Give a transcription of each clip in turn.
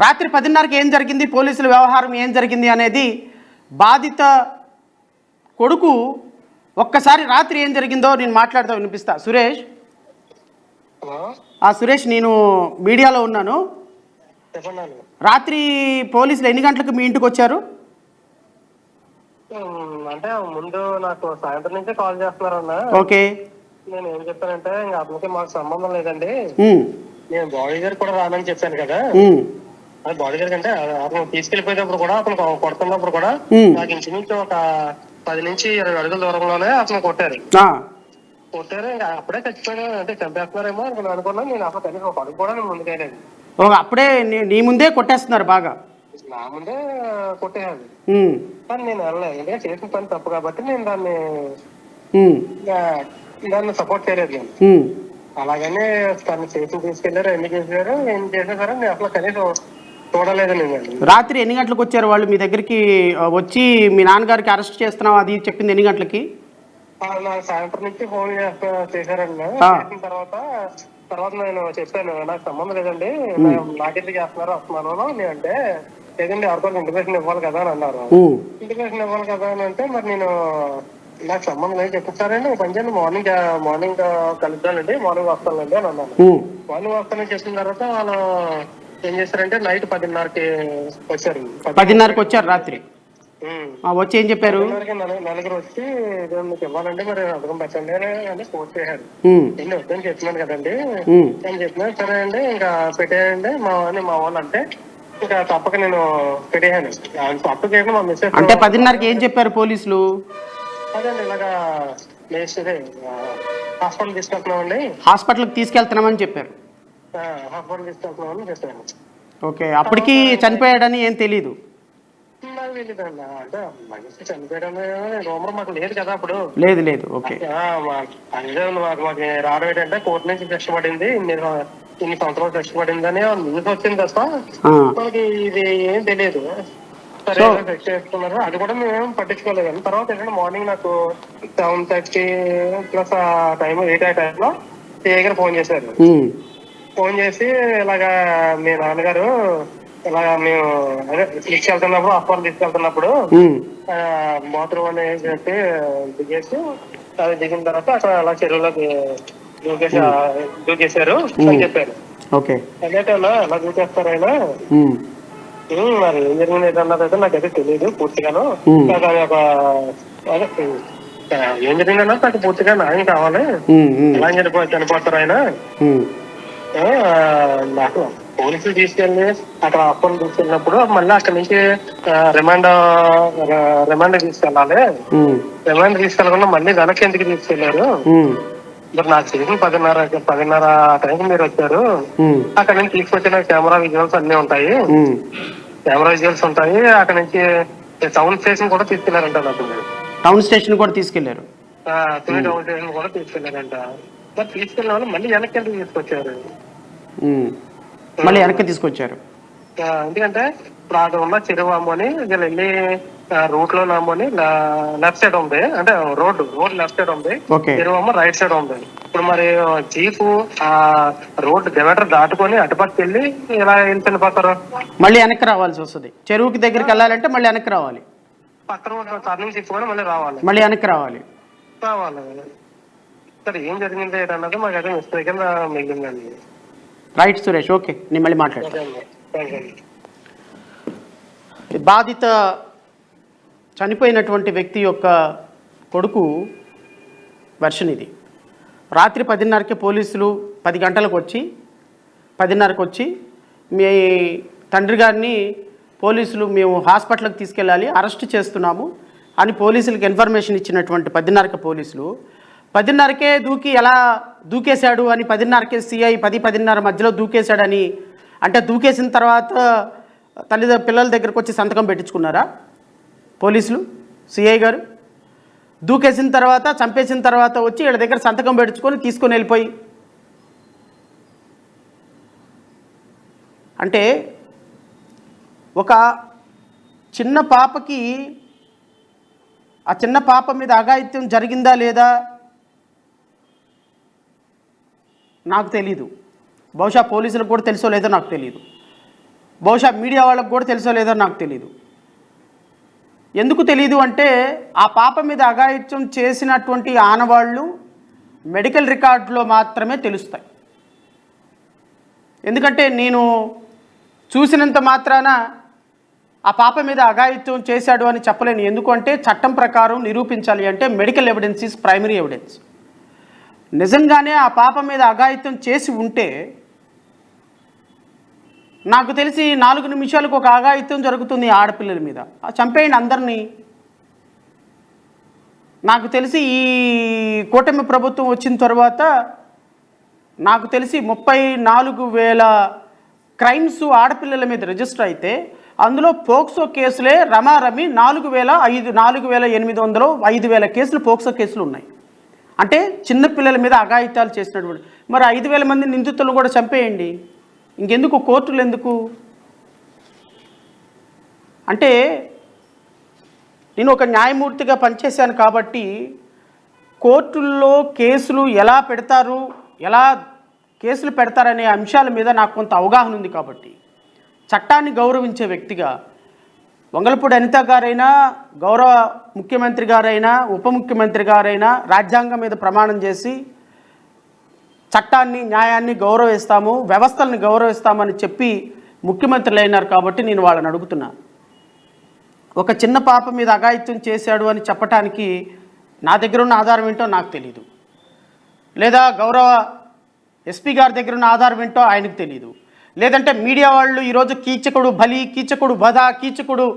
రాత్రి 10:30కి ఏం జరిగింది, పోలీసుల వ్యవహారం ఏం జరిగింది అనేది బాధిత కొడుకు ఒక్కసారి రాత్రి ఏం జరిగిందో నేను మాట్లాడుతూ వినిపిస్తా. సురేష్, సురేష్, నేను మీడియాలో ఉన్నాను. రాత్రి పోలీసులు ఎన్ని గంటలకు మీ ఇంటికి వచ్చారు? అంటే ముందు నాకు సాయంత్రం నుంచే కాల్ చేస్తున్నారన్న. ఓకే. నేను ఏం చెప్పానంటే ఇంకా అతనికి మాకు సంబంధం లేదండి, నేను బాడీ గారు కూడా రానని చెప్పాను కదా. అది బాడీ గారికి అంటే అతను తీసుకెళ్లిపోయేటప్పుడు కూడా, అతను కొడుతున్నప్పుడు కూడా నాకు ఇంచుమించు ఒక 10 నుంచి 20 అడుగుల దూరంలోనే అతను కొట్టారు. ఇంకా అప్పుడే చచ్చిపోయాను, అంటే చంపేస్తున్నారేమో అనుకున్నాను. నేను అసలు కనీసం ఒక అడుగు కూడా నేను ముందుకెళ్ళాను. అప్పుడే నీ ముందే కొట్టేస్తున్నారు, బాగా నా ముందే కొట్టేయాలి. కానీ నేను వెళ్ళలేదు, ఎందుకంటే చేసిన పని తప్పు కాబట్టి నేను దాన్ని సపోర్ట్ చేయలేదు. నేను అలాగనే తను స్టేషన్ తీసుకెళ్లారు, ఎన్ని చేశారు, ఏం చేసేసారో నేను అసలు కనీసం చూడలేదు. నేను రాత్రి ఎన్ని గంటలకు వచ్చారు వాళ్ళు మీ దగ్గరికి? వచ్చి మీ నాన్నగారికి అరెస్ట్ చేస్తున్నావు అది చెప్పింది ఎన్ని గంటలకి? నాకు సాయంత్రం నుంచి ఫోన్ చేశారండి. చేసిన తర్వాత నేను చెప్పాను, నాకు సంబంధం లేదండి, నాకెందుకు చేస్తున్నారు వస్తున్నాను నేనంటే, లేదండి ఎవరితో ఇంటిమేషన్ ఇవ్వాలి కదా అని అన్నారు. ఇంటిమేషన్ ఇవ్వాలి కదా అని అంటే, మరి నేను నాకు సంబంధం లేదు చెప్తారండి, పని చేయండి, మార్నింగ్ కలుద్దానండి, మార్నింగ్ వస్తానండి అని అన్నాను. మార్నింగ్ వస్తానని చెప్పిన తర్వాత వాళ్ళు ఏం చేశారంటే నైట్ 10:30కి వచ్చారు. 10:30కి వచ్చారు రాత్రి. వచ్చి ఏం చెప్పారు? నలుగురు వచ్చి మీకు ఇవ్వాలంటే మరి అర్థం పెట్టండి అని పోస్ట్ చేశారు. నేను వద్దని చెప్తున్నాను కదండి అని చెప్పినా, సరే అండి ఇంకా పెట్టేయండి మా వాళ్ళు అంటే ఇంకా తప్పక నేను పెట్టేయాను. తప్పక మా మిస్సెస్ అంటే 10:30కి ఏం చెప్పారు పోలీసులు? అదండి ఇలాగా హాస్పిటల్ తీసుకెళ్తున్నామండి, హాస్పిటల్కి తీసుకెళ్తున్నామని చెప్పారు. హాస్పిటల్ తీసుకెళ్తున్నామని చెప్పాను. ఓకే. అప్పటికి చనిపోయాడని ఏం తెలీదు? నాకు తెలియదండి, అంటే మనిషి చనిపోయడం రూమర్ మాకు లేదు కదా అప్పుడు. లేదు. ఓకే. మాకు రావడం ఏంటంటే కోర్టు నుంచి శిక్ష పడింది, ఇన్ని సంవత్సరాలు శిక్ష పడింది అని న్యూస్ వచ్చింది తప్ప మనకి ఇది ఏం తెలియదు. సరే శిక్ష వేసుకున్నారు, అది కూడా మేమేం పట్టించుకోలేదు. తర్వాత ఏంటంటే మార్నింగ్ నాకు 7:30 ప్లస్ టైం 8 ఆ టైంలో సిఐ గారు ఫోన్ చేశారు. ఫోన్ చేసి ఇలాగా మీ నాన్నగారు ఇలాగా మేము అదే తీసుకెళ్తున్నప్పుడు, హాస్పిటల్ తీసుకెళ్తున్నప్పుడు బాత్రూమ్ అని చెప్పి దిగేసి, అది దిగిన తర్వాత అక్కడ అలా చెరువులోకి దూకేశారు అని చెప్పారు. అదేటన్నా అలా దూకేస్తారు ఆయన, మరి ఏం జరిగింది ఏంటన్నదైతే నాకైతే తెలియదు పూర్తిగాను. అదే ఏం జరిగిందన్నా నాకు పూర్తిగా న్యాయం కావాలి, ఎలా చనిపోతారు ఆయన. నాకు పోలీసులు తీసుకెళ్ళి అక్కడ హాస్పిటల్ తీసుకెళ్ళినప్పుడు మళ్ళీ అక్కడ నుంచి రిమాండ్ తీసుకెళ్ళాలి, రిమాండ్ తీసుకెళ్ళకుండా మళ్ళీ వెనక్కి ఎందుకు తీసుకెళ్లారు? మరి నాకు తెలిసిన 10:30 టైంకి మీరు వచ్చారు, అక్కడ నుంచి తీసుకొచ్చిన కెమెరా విజువల్స్ అన్ని ఉంటాయి, అక్కడ నుంచి టౌన్ స్టేషన్ కూడా తీసుకెళ్లారంట. నాకు టౌన్ స్టేషన్ కూడా తీసుకెళ్లారు, టౌన్ స్టేషన్ కూడా తీసుకెళ్లారంట. మరి తీసుకెళ్ళిన వాళ్ళు మళ్ళీ వెనక్కి ఎందుకు తీసుకొచ్చారు? మళ్ళీ వెనక్కి తీసుకొచ్చారు ఎందుకంటే ఇప్పుడు అక్కడ ఉన్న చెరువు అమ్మని వీళ్ళు వెళ్ళి రూట్ లో అమ్మని లెఫ్ట్ సైడ్ ఉంది, అంటే రోడ్ లెఫ్ట్ సైడ్ ఉంది, చెరువు అమ్మ రైట్ సైడ్ ఉంది. ఇప్పుడు మరి జీప్ ఆ రోడ్ డివైడర్ దాటుకొని అటుపక్కకి వెళ్ళి ఇలా వెళ్ళిపోతారు, మళ్ళీ వెనక్కి రావాల్సి వస్తుంది. చెరువుకి దగ్గరికి వెళ్ళాలంటే మళ్ళీ వెనక్కి రావాలి, పక్కన టర్నింగ్ తీసుకొని మళ్ళీ మళ్ళీ వెనక్కి రావాలి. సరే ఏం జరిగింది ఏంటన్నది మాకు అయితే మిస్టేక్ కింద మిగిలిందండి. రైట్ సురేష్, ఓకే, నేను మళ్ళీ మాట్లాడతాను. బాధిత చనిపోయినటువంటి వ్యక్తి యొక్క కొడుకు వెర్షన్ ఇది. రాత్రి 10:30కి పోలీసులు 10 గంటలకు వచ్చి 10:30కి వచ్చి మీ తండ్రి గారిని పోలీసులు మేము హాస్పిటల్కి తీసుకెళ్ళాలి, అరెస్ట్ చేస్తున్నాము అని పోలీసులకు ఇన్ఫర్మేషన్ ఇచ్చినటువంటి 10:30కి పోలీసులు 10:30కే ఎలా దూకేశాడు అని 10:30కే సిఐ 10-10:30 మధ్యలో దూకేశాడని అంటే దూకేసిన తర్వాత పిల్లల దగ్గరకు వచ్చి సంతకం పెట్టించుకున్నారా పోలీసులు? సిఐ గారు దూకేసిన తర్వాత చంపేసిన తర్వాత వచ్చి వీళ్ళ దగ్గర సంతకం పెట్టించుకొని తీసుకొని వెళ్ళిపోయి, అంటే ఒక చిన్న పాపకి ఆ చిన్న పాప మీద అఘాయిత్యం జరిగిందా లేదా నాకు తెలీదు, బహుశా పోలీసులకు కూడా తెలుసో లేదో నాకు తెలీదు. బహుశా మీడియా వాళ్ళకు కూడా తెలుసో లేదో నాకు తెలియదు. ఎందుకు తెలీదు అంటే ఆ పాప మీద అఘాయిత్యం చేసినటువంటి ఆనవాళ్ళు మెడికల్ రికార్డులో మాత్రమే తెలుస్తాయి. ఎందుకంటే నేను చూసినంత మాత్రాన ఆ పాప మీద అఘాయిత్యం చేశాడు అని చెప్పలేను. ఎందుకంటే చట్టం ప్రకారం నిరూపించాలి అంటే medical evidence is primary evidence. నిజంగానే ఆ పాప మీద అఘాయిత్యం చేసి ఉంటే నాకు తెలిసి 4 నిమిషాలకు ఒక అఘాయిత్యం జరుగుతుంది ఆడపిల్లల మీద, చంపేయండి అందరినీ. నాకు తెలిసి ఈ కూటమి ప్రభుత్వం వచ్చిన తర్వాత నాకు తెలిసి 34,000 క్రైమ్స్ ఆడపిల్లల మీద రిజిస్టర్ అయితే అందులో పోక్సో కేసులే రమారమి 4,800 5,000 కేసులు పోక్సో కేసులు ఉన్నాయి. అంటే చిన్నపిల్లల మీద అఘాయిత్యాలు చేసినటువంటి మరి 5,000 మంది నిందితులను కూడా చంపేయండి, ఇంకెందుకు కోర్టులు ఎందుకు? అంటే నేను ఒక న్యాయమూర్తిగా పనిచేశాను కాబట్టి కోర్టుల్లో కేసులు ఎలా పెడతారు, ఎలా కేసులు పెడతారనే అంశాల మీద నాకు కొంత అవగాహన ఉంది. కాబట్టి చట్టాన్ని గౌరవించే వ్యక్తిగా వంగలపూడి అనిత గారైనా, గౌరవ ముఖ్యమంత్రి గారైనా, ఉప ముఖ్యమంత్రి గారైనా రాజ్యాంగం మీద ప్రమాణం చేసి చట్టాన్ని, న్యాయాన్ని గౌరవిస్తాము, వ్యవస్థలను గౌరవిస్తామని చెప్పి ముఖ్యమంత్రులు అయినారు. కాబట్టి నేను వాళ్ళని అడుగుతున్నా, ఒక చిన్న పాప మీద అఘాయిత్యం చేశాడు అని చెప్పటానికి నా దగ్గర ఉన్న ఆధారం ఏంటో నాకు తెలీదు, లేదా గౌరవ ఎస్పీ గారి దగ్గర ఉన్న ఆధారం ఏంటో ఆయనకు తెలీదు, లేదంటే మీడియా వాళ్ళు ఈరోజు కీచకుడు బలి, కీచకుడు బధ, కీచకుడు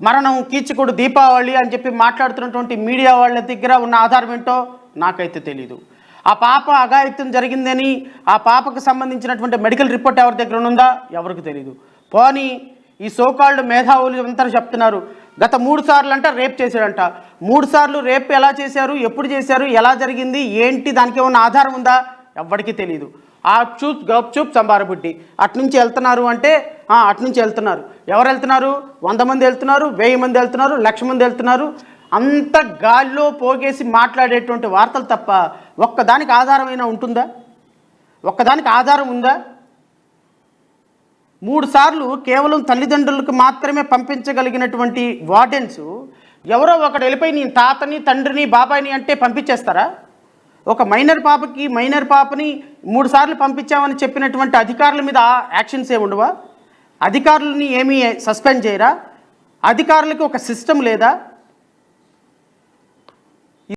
మరణం, కీచకుడు దీపావళి అని చెప్పి మాట్లాడుతున్నటువంటి మీడియా వాళ్ళ దగ్గర ఉన్న ఆధారం ఏంటో నాకైతే తెలీదు. ఆ పాప అఘాయిత్యం జరిగిందని ఆ పాపకు సంబంధించినటువంటి మెడికల్ రిపోర్ట్ ఎవరి దగ్గర ఉందా ఎవరికి తెలీదు. పోనీ ఈ సోకాల్డ్ మేధావులు అంతా చెప్తున్నారు గత 3 సార్లు అంట రేప్ చేశాడంట. 3 సార్లు రేప్ ఎలా చేశారు, ఎప్పుడు చేశారు, ఎలా జరిగింది, ఏంటి, దానికి ఏమన్నా ఆధారం ఉందా? ఎవ్వడికి తెలీదు. ఆ చూప్ గప్ చూప్ సంబారబుడ్డి అట్నుంచి వెళ్తున్నారు అంటే అట్నుంచి వెళ్తున్నారు. ఎవరు వెళ్తున్నారు? 100 మంది వెళ్తున్నారు, 1000 మంది వెళ్తున్నారు, 1,00,000 మంది వెళ్తున్నారు. అంత గాల్లో పోగేసి మాట్లాడేటువంటి వార్తలు తప్ప ఒక్కదానికి ఆధారమైనా ఉంటుందా? ఒక్కదానికి ఆధారం ఉందా? 3 సార్లు కేవలం తల్లిదండ్రులకు మాత్రమే పంపించగలిగినటువంటి వార్డెన్స్ ఎవరో ఒకడు వెళ్ళిపోయి నీ తాతని, తండ్రిని, బాబాయిని అంటే పంపించేస్తారా? ఒక మైనర్ పాపని 3 సార్లు పంపించామని చెప్పినటువంటి అధికారుల మీద యాక్షన్స్ ఏమి ఉండవా? అధికారులని ఏమీ సస్పెండ్ చేయరా? అధికారులకి ఒక సిస్టమ్ లేదా?